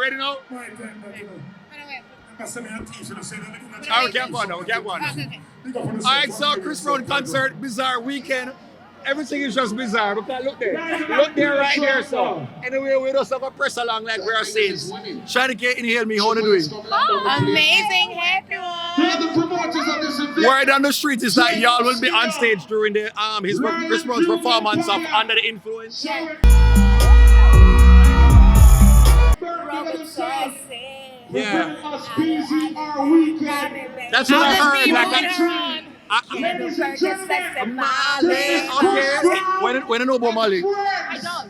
ready now? We can't go on now. Alright, so Chris Brown concert, bizarre weekend. Everything is just bizarre. Because look there. Look there right there, so. Anyway, we just have a press along like we are saying. ChineyK, Inhalemee, how are you doing? Amazing, happy one. Word on the street is that y'all will be on stage during the Chris Brown's performance of Under the Influence. Yeah. That's what I heard. Okay. When I know about Molly? I don't.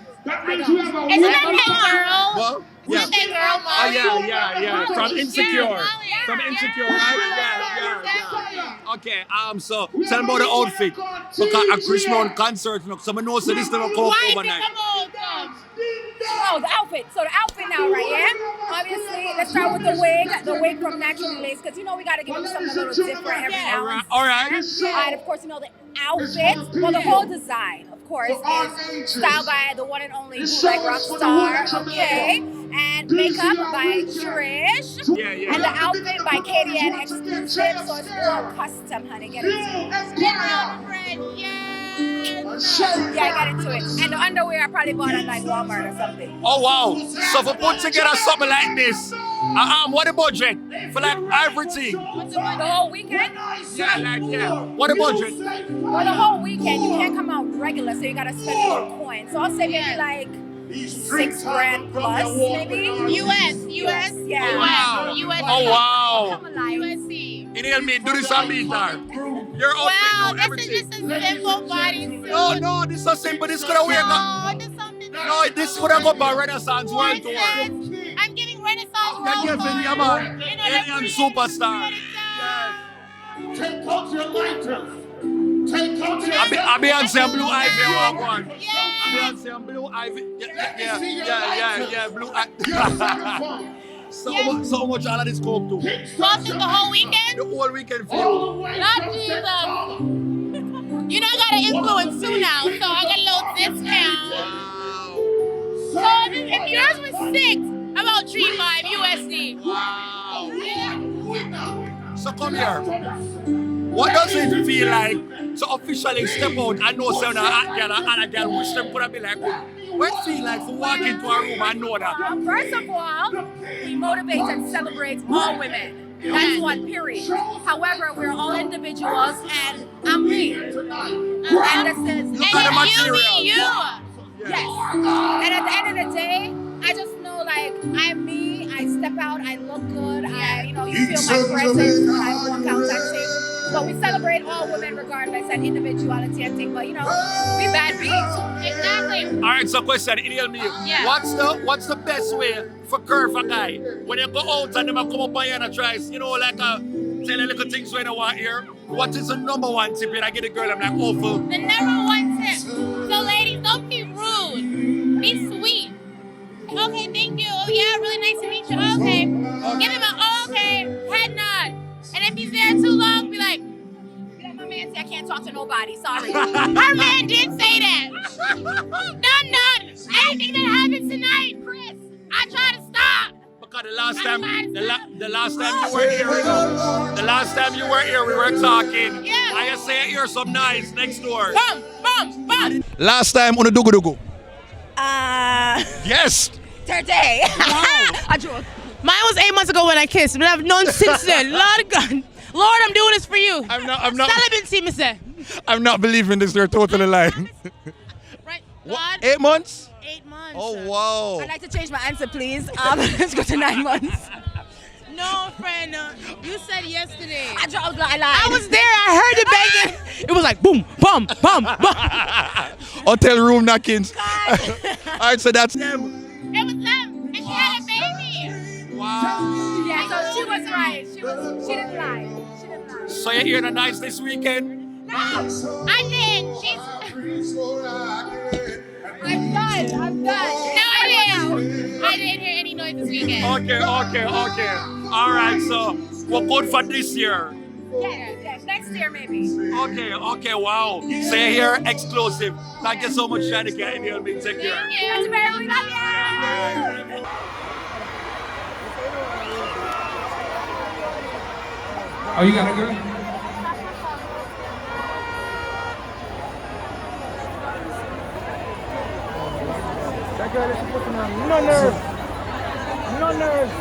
Isn't that girl? Well, yeah. Isn't that girl Molly? Yeah. From Insecure. From Insecure, right? Yeah. Okay, so tell me about the outfit. Because a Chris Brown concert, someone knows that this never come up overnight. Oh, the outfit. So the outfit now, right? Yeah. Obviously, let's start with the wig. The wig from Naturally Lace, because we got to give them something a little different every now and then. All right. And of course, the outfit. Well, the whole design, of course, is styled by the one and only bootleg rock star. Okay. And makeup by Trish. Yeah. And the outfit by Katie and Exclusive. So it's all custom, honey. Get into it. Yeah, I got into it. And the underwear I probably bought at like Walmart or something. Oh wow! So for put together something like this, what the budget for like everything? The whole weekend? Yeah. What the budget? Well, the whole weekend you can't come out regular, so you gotta spend a little coin. So I'll say maybe like $6,000 plus, maybe. US. Yeah. Wow. US. Oh wow. USD. Inhalemee, do this on me, darling. Your outfit, Well, this everything. is just a simple bodysuit. No, this is so simple. This could have wear. No, this could have got by Renaissance World Tour. I'm giving Renaissance World That Tour. gives man. Alien superstar. Take out your lighters. I be on some Blue Ivy walk on. Yeah. I be on some Blue Ivy. Yeah, Blue Ivy. So much all of this coke too. Most of the whole weekend? The whole weekend for you. Not Jesus. You know I got an influence too now, so I got a little discount. So if yours was $6, about $3.5 USD. Wow. So come here. What does it feel like to officially step out and know someone and a girl wish them could have been like, what it feel like to walk into a room and know that? First of all, we motivate and celebrate all women. That's one, period. However, we're all individuals and I'm me. And this is Look at the material. you. Yes. And at the end of the day, I just know like I'm me, I step out, I look good, you feel my presence when I walk out type thing. But we celebrate all women regardless and individuality and thing. But we bad beats. Exactly. Alright, so question, Inhalemee. Yeah. What's the best way for curve a guy? When you go out and them come up on you and try, tell you little things when you want here. What is the number one tip? And I get a girl, I'm like, awful. The number one tip. So ladies, don't be rude. Be sweet. Okay, thank you. Oh yeah, really nice to meet you. Okay. Give him okay. Head nod. And if he's there too long, be like, my man said I can't talk to nobody. Sorry. Her man did say that. None. Anything that happens tonight, Chris, I try to stop. Because the last time you were here, we were talking. Yeah. I just say hear some nice next door. Bum. Last time on the dugu. Yes. Today. I joke. Mine was 8 months ago when I kissed, but I've known since then. Lord God, Lord, I'm doing this for you. I'm not. Celibacy, Mr. I'm not believing this. You're totally lying. Right, God. 8 months? 8 months. Oh wow. I'd like to change my answer, please. Let's go to 9 months. No, friend. You said yesterday. I lied. I was there. I heard the banging. It was like boom, bum, bum, bum. Hotel room knockings. All right, so that's them. It was them, and she had a baby. Wow. Yeah, so she was right. She didn't lie. So you're here nice this weekend? No, I did. I'm done. No, I didn't hear any noise this weekend. Okay. All right, so we're good for this year. Yeah, next year maybe. Okay, wow. So you're here exclusive. Thank you so much, ChineyK. Take care. Thank you. We love you. Oh, you got a girl? That girl is supposed to have no nerve. No nerve.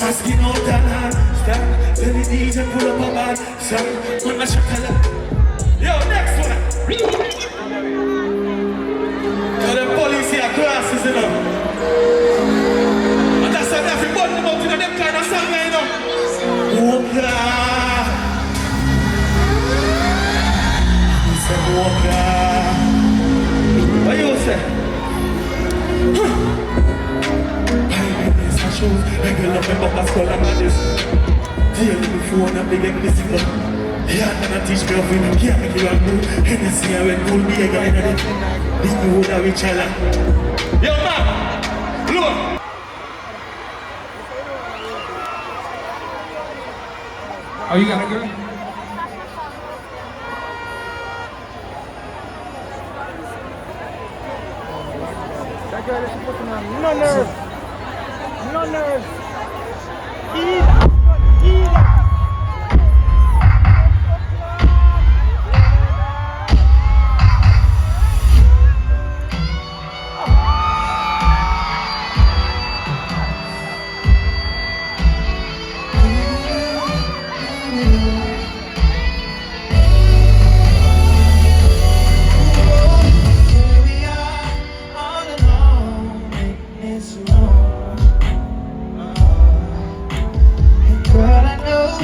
Asking out that hand, stop. Let the DJ pull up a band, stop. When I shut it up. Yo, next one. Yo, the police here, glasses, you know. And that's why everybody about to them kind of song, you know. Walker. He said, Walker. What you say? Shows, regular member Pascal and Madis. Deal with the phone and big and missing up. Yeah, and I teach me of it. Can't make you a move. Hennessy, I went cool, be a guy in it. This me would have each other. Yo, man! Look! Oh, you got a girl? That girl is supposed to have no nerve. No nerve.